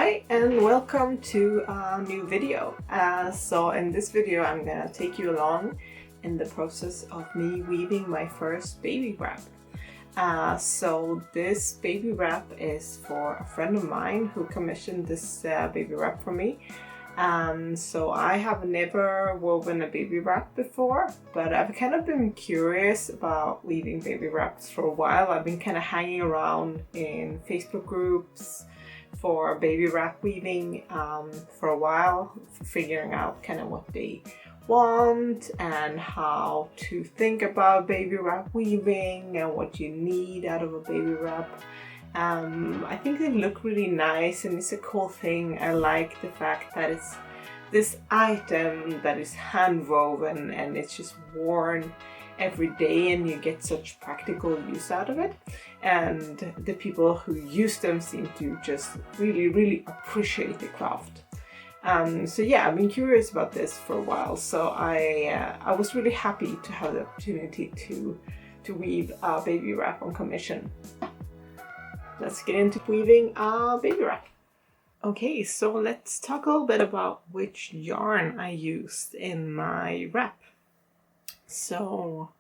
Hi and welcome to a new video. So in this video I'm gonna take you along in the process of me weaving my first baby wrap. So this baby wrap is for a friend of mine who commissioned this baby wrap for me. So I have never woven a baby wrap before, but I've kind of been curious about weaving baby wraps for a while. I've been kind of hanging around in Facebook groups for baby wrap weaving for a while, figuring out kind of what they want and how to think about baby wrap weaving and what you need out of a baby wrap. I think they look really nice and it's a cool thing. I like the fact that it's this item that is hand woven and it's just worn every day and you get such practical use out of it, and the people who use them seem to just really appreciate the craft. So yeah, I've been curious about this for a while, so I was really happy to have the opportunity to weave a baby wrap on commission. Let's get into weaving a baby wrap. Okay, so let's talk a little bit about which yarn I used in my wrap. So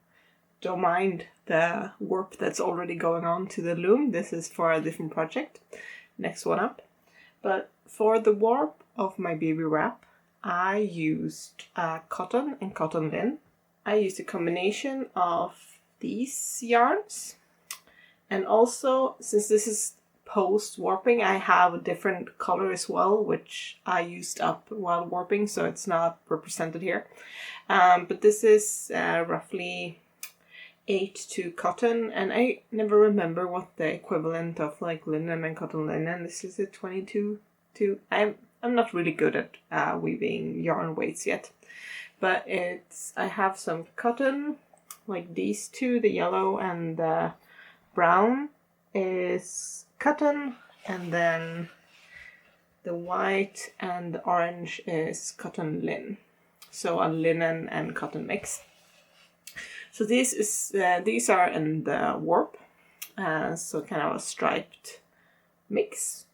don't mind the warp that's already going on to the loom. This is for a different project. Next one up. But for the warp of my baby wrap, I used cotton and cotton linen. I used a combination of these yarns. And also, since this is post warping, I have a different color as well, which I used up while warping, so it's not represented here. But this is roughly 8 cotton, and I never remember what the equivalent of like linen and cotton linen. This is a 22. I'm not really good at weaving yarn weights yet, but I have some cotton, like these two, the yellow and the brown is cotton, and then the white and the orange is cotton linen. So a linen and cotton mix. So these are in the warp, so kind of a striped mix.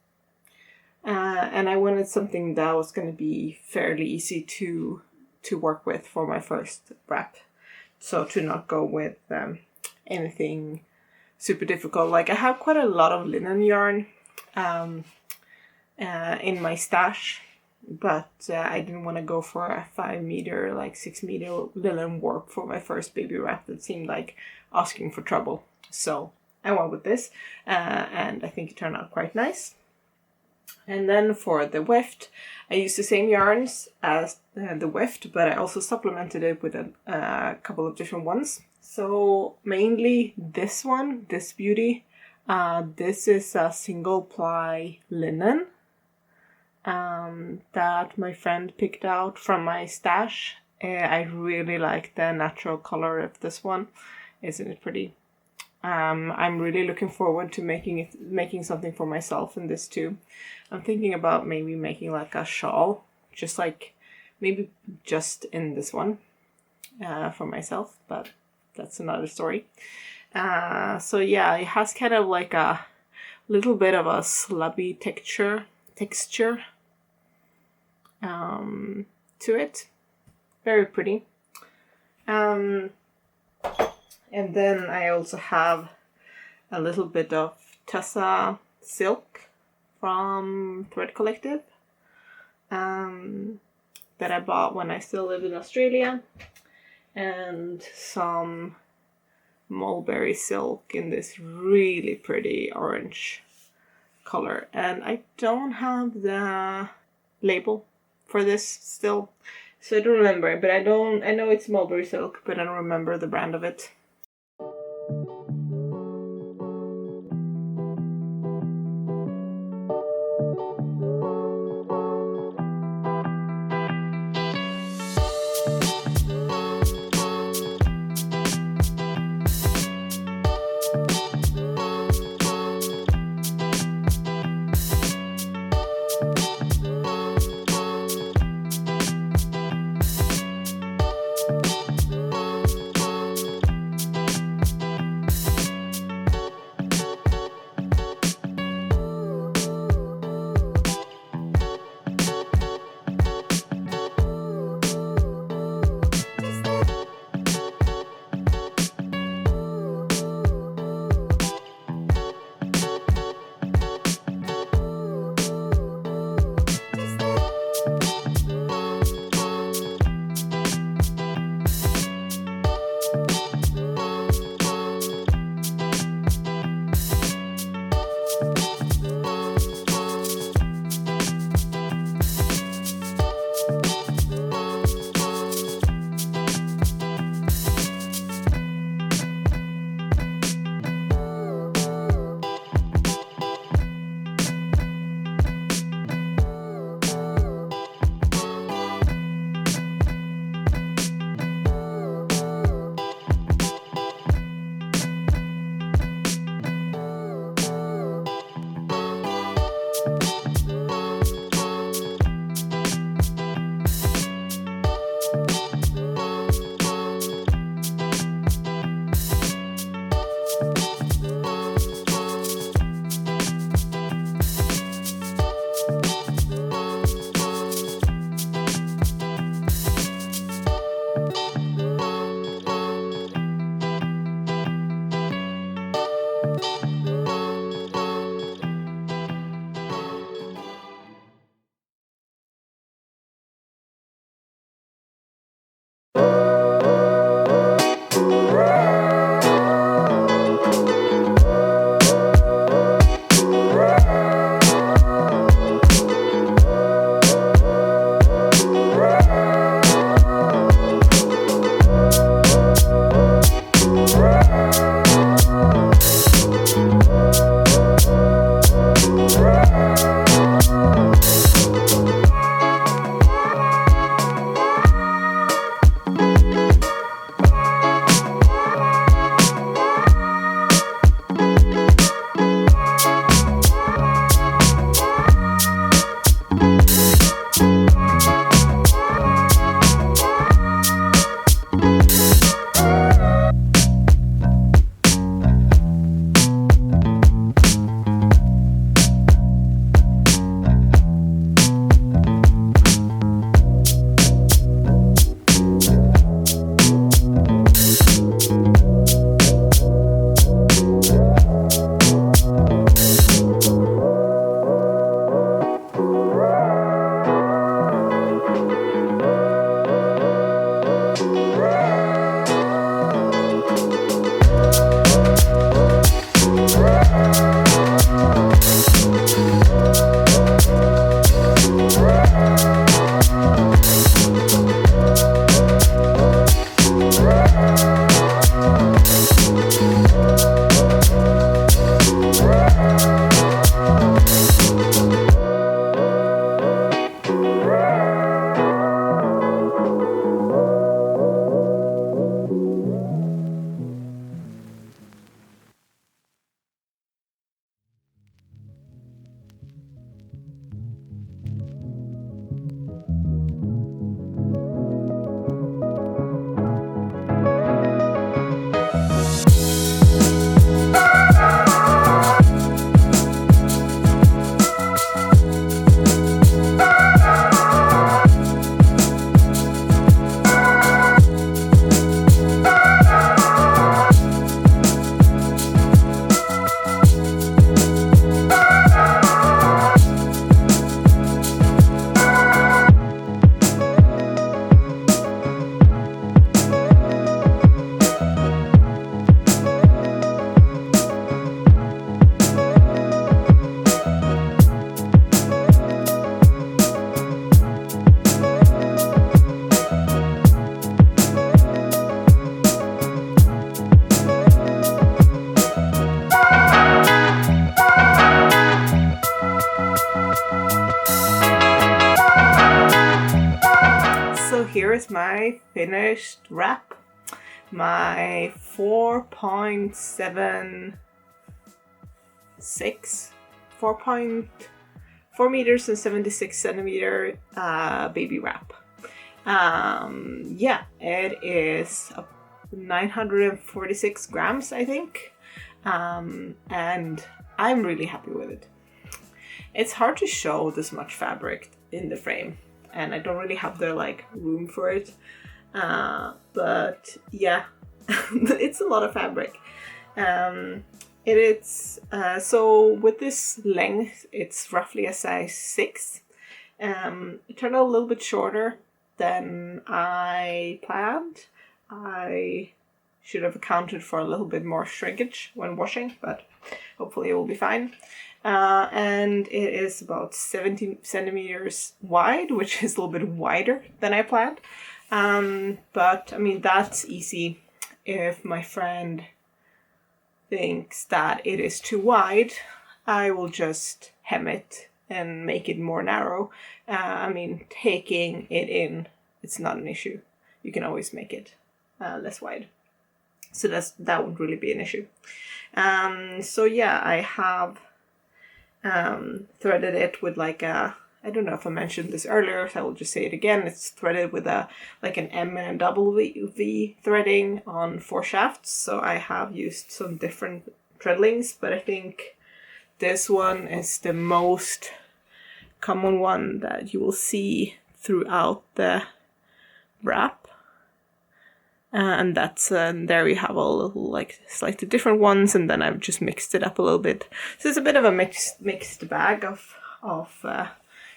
And I wanted something that was going to be fairly easy to work with for my first wrap. So to not go with anything super difficult. Like I have quite a lot of linen yarn in my stash, but I didn't want to go for a 5 meter, like 6 meter linen warp for my first baby wrap. That seemed like asking for trouble. So I went with this, and I think it turned out quite nice. And then for the weft, I used the same yarns as the weft, but I also supplemented it with a couple of different ones. So mainly this one, this beauty, this is a single ply linen that my friend picked out from my stash. I really like the natural color of this one. Isn't it pretty? I'm really looking forward to making something for myself in this too. I'm thinking about maybe making like a shawl, just like maybe just in this one for myself, but that's another story. So yeah, it has kind of like a little bit of a slubby texture to it. Very pretty. And then I also have a little bit of Tessa silk from Thread Collective that I bought when I still lived in Australia, and some mulberry silk in this really pretty orange color. And I don't have the label for this still, so I don't remember, but I know it's mulberry silk, but I don't remember the brand of it. is my finished wrap. My 4.4 meters and 76 centimeter baby wrap. Yeah, it is 946 grams, I think. And I'm really happy with it. It's hard to show this much fabric in the frame, and I don't really have the room for it. But yeah, it's a lot of fabric. So with this length, it's roughly a size 6. It turned out a little bit shorter than I planned. I should have accounted for a little bit more shrinkage when washing, but hopefully it will be fine. And it is about 17 centimeters wide, which is a little bit wider than I planned. But I mean, that's easy. If my friend thinks that it is too wide, I will just hem it and make it more narrow. I mean, taking it in, it's not an issue. You can always make it less wide. So that won't really be an issue. So yeah, I have threaded it with I don't know if I mentioned this earlier, so I will just say it again. It's threaded with an M and a double V threading on 4 shafts. So I have used some different treadlings, but I think this one is the most common one that you will see throughout the wrap. And that's there we have all little slightly different ones, and then I've just mixed it up a little bit. So it's a bit of a mixed bag of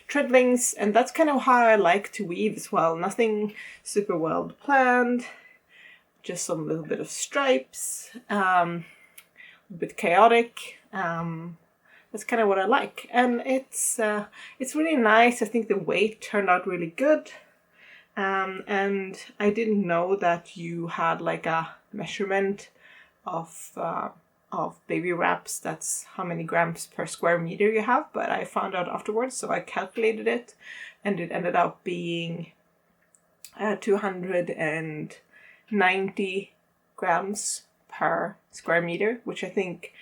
treadlings, and that's kind of how I like to weave as well. Nothing super well planned, just some little bit of stripes, a bit chaotic. That's kind of what I like, and it's really nice. I think the weight turned out really good. And I didn't know that you had a measurement of baby wraps. That's how many grams per square meter you have, but I found out afterwards, so I calculated it, and it ended up being 290 grams per square meter, which I think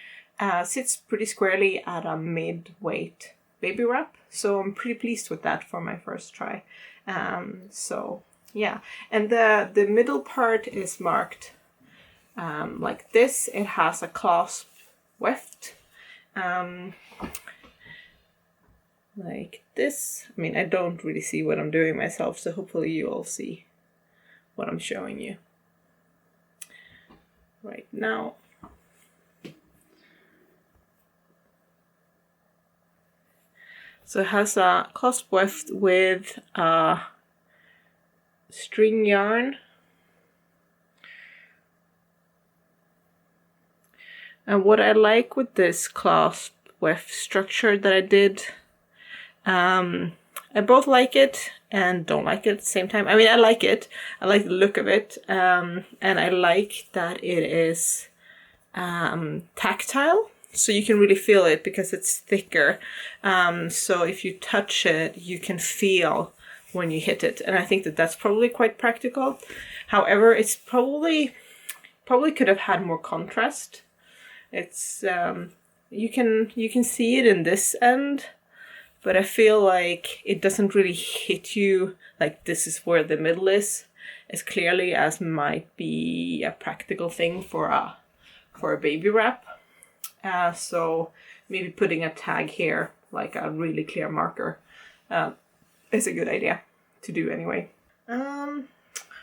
sits pretty squarely at a mid-weight baby wrap. So I'm pretty pleased with that for my first try. So yeah, and the middle part is marked like this. It has a clasp weft like this. I mean, I don't really see what I'm doing myself, so hopefully you all see what I'm showing you right now. So it has a clasp weft with a string yarn. And what I like with this clasp weft structure that I did, I both like it and don't like it at the same time. I mean, I like it. I like the look of it. And I like that it is tactile. So you can really feel it because it's thicker. So if you touch it, you can feel when you hit it. And I think that that's probably quite practical. However, it's probably could have had more contrast. It's you can see it in this end, but I feel like it doesn't really hit you like this is where the middle is as clearly as might be a practical thing for a baby wrap. So maybe putting a tag here, like a really clear marker, is a good idea to do anyway.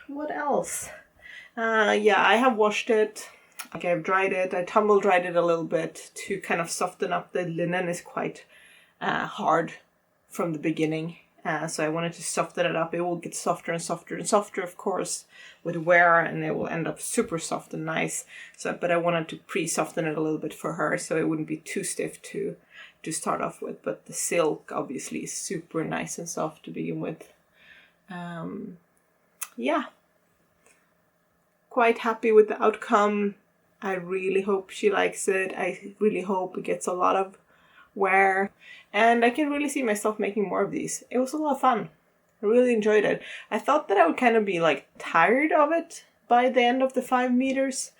What else? Yeah, I have washed it. Okay, I've dried it. I tumble dried it a little bit to kind of soften up. The linen is quite hard from the beginning. So I wanted to soften it up. It will get softer and softer and softer, of course, with wear, and it will end up super soft and nice. But I wanted to pre-soften it a little bit for her, so it wouldn't be too stiff to start off with. But the silk obviously is super nice and soft to begin with. Yeah, quite happy with the outcome. I really hope she likes it. I really hope it gets a lot of wear, and I can really see myself making more of these. It was a lot of fun. I really enjoyed it. I thought that I would kind of be like tired of it by the end of the 5 meters.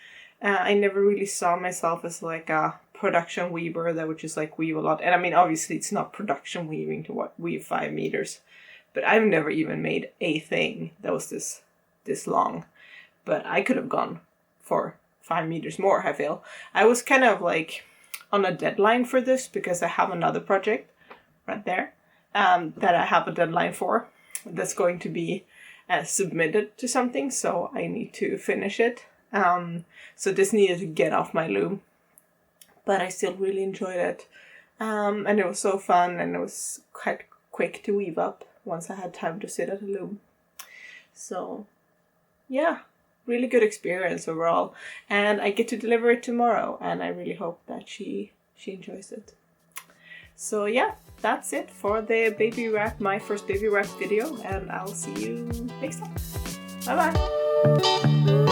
I never really saw myself as like a production weaver that would just like weave a lot. And I mean, obviously it's not production weaving to weave 5 meters, but I've never even made a thing that was this long. But I could have gone for 5 meters more, I feel. I was kind of like on a deadline for this because I have another project right there that I have a deadline for that's going to be submitted to something, so I need to finish it. So this needed to get off my loom, but I still really enjoyed it. And it was so fun, and it was quite quick to weave up once I had time to sit at a loom. So yeah, really good experience overall. And I get to deliver it tomorrow, and I really hope that she enjoys it. So yeah, that's it for the baby wrap, my first baby wrap video, and I'll see you next time. Bye bye!